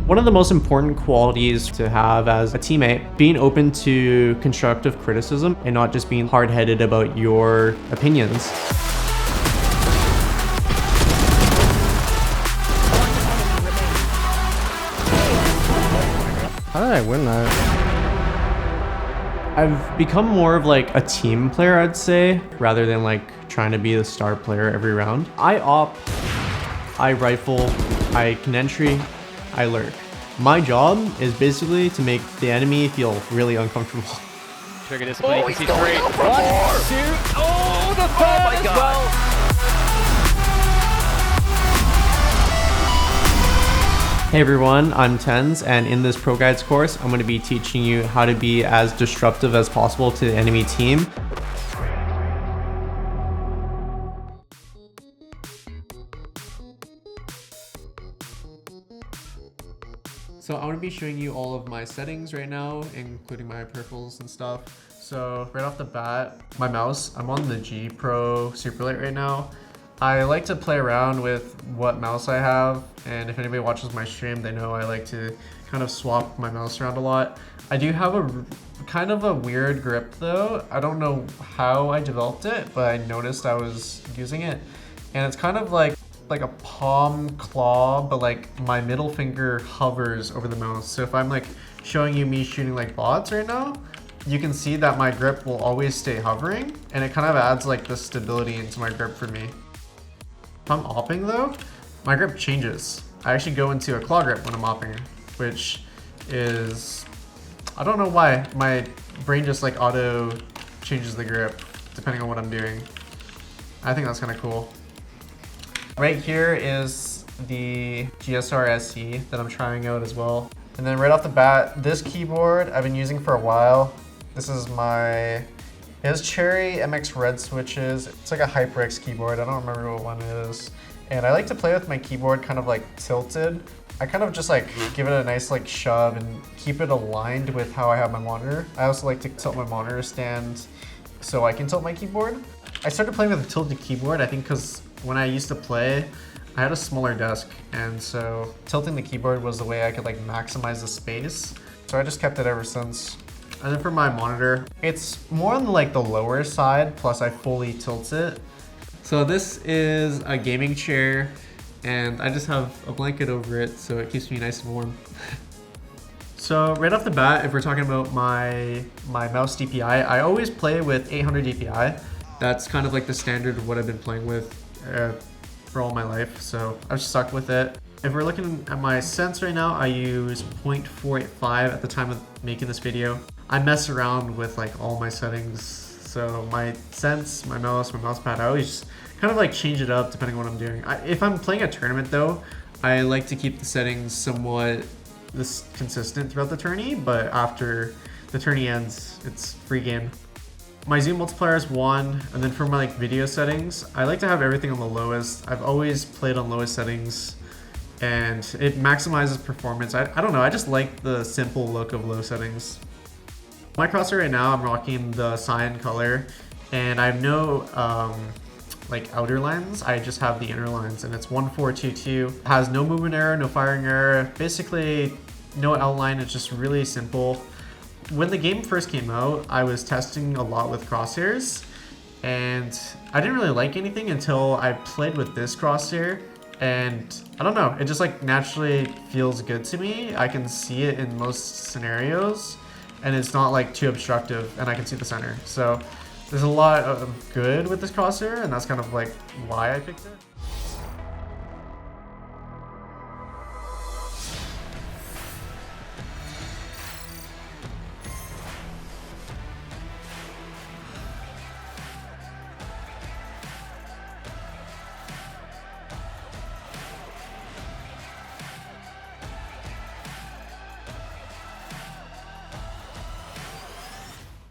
One of the most important qualities to have as a teammate, being open to constructive criticism and not just being hard-headed about your opinions. How did I win that? I've become more of like a team player, I'd say, rather than like trying to be the star player every round. I op, I rifle, I can entry, I lurk. My job is basically to make the enemy feel really uncomfortable. Trigger discipline, you can see 3, 1, 2, oh, the third as well. Hey everyone, I'm TenZ, and in this ProGuides course, I'm going to be teaching you how to be as disruptive as possible to the enemy team. So I'm going to be showing you all of my settings right now, including my peripherals and stuff. So right off the bat, my mouse, I'm on the G Pro Superlight right now. I like to play around with what mouse I have, and if anybody watches my stream, they know I like to kind of swap my mouse around a lot. I do have a kind of a weird grip though. I don't know how I developed it, but I noticed I was using it, and it's kind of like a palm claw, but like my middle finger hovers over the mouse. So if I'm like showing you me shooting like bots right now, you can see that my grip will always stay hovering, and it kind of adds like the stability into my grip for me. If I'm opping though, my grip changes. I actually go into a claw grip when I'm opping, which is, I don't know why, my brain just like auto changes the grip depending on what I'm doing. I think that's kind of cool. Right here is the GSR SE that I'm trying out as well. And then right off the bat, this keyboard I've been using for a while. This is my, it has Cherry MX Red switches. It's like a HyperX keyboard. I don't remember what one it is. And I like to play with my keyboard kind of like tilted. I kind of just like give it a nice like shove and keep it aligned with how I have my monitor. I also like to tilt my monitor stand so I can tilt my keyboard. I started playing with a tilted keyboard, I think because when I used to play, I had a smaller desk, and so tilting the keyboard was the way I could like maximize the space. So I just kept it ever since. And then for my monitor, it's more on like the lower side, plus I fully tilt it. So this is a gaming chair, and I just have a blanket over it so it keeps me nice and warm. So right off the bat, if we're talking about my mouse DPI, I always play with 800 DPI. That's kind of like the standard of what I've been playing with for all my life, so I've stuck with it. If we're looking at my sense right now, I use 0.485 at the time of making this video. I mess around with like all my settings, so my sense, my mouse pad, I always kind of like change it up depending on what I'm doing. If I'm playing a tournament though, I like to keep the settings somewhat consistent throughout the tourney, but after the tourney ends, it's free game. My zoom multiplier is 1, and then for my like video settings, I like to have everything on the lowest. I've always played on lowest settings, and it maximizes performance. I don't know, I just like the simple look of low settings. My crosshair right now, I'm rocking the cyan color, and I have no like outer lines, I just have the inner lines, and it's 1422. It has no movement error, no firing error, basically no outline. It's just really simple. When the game first came out, I was testing a lot with crosshairs, and I didn't really like anything until I played with this crosshair, and I don't know, it just like naturally feels good to me. I can see it in most scenarios, and it's not like too obstructive, and I can see the center. So there's a lot of good with this crosshair, and that's kind of like why I picked it.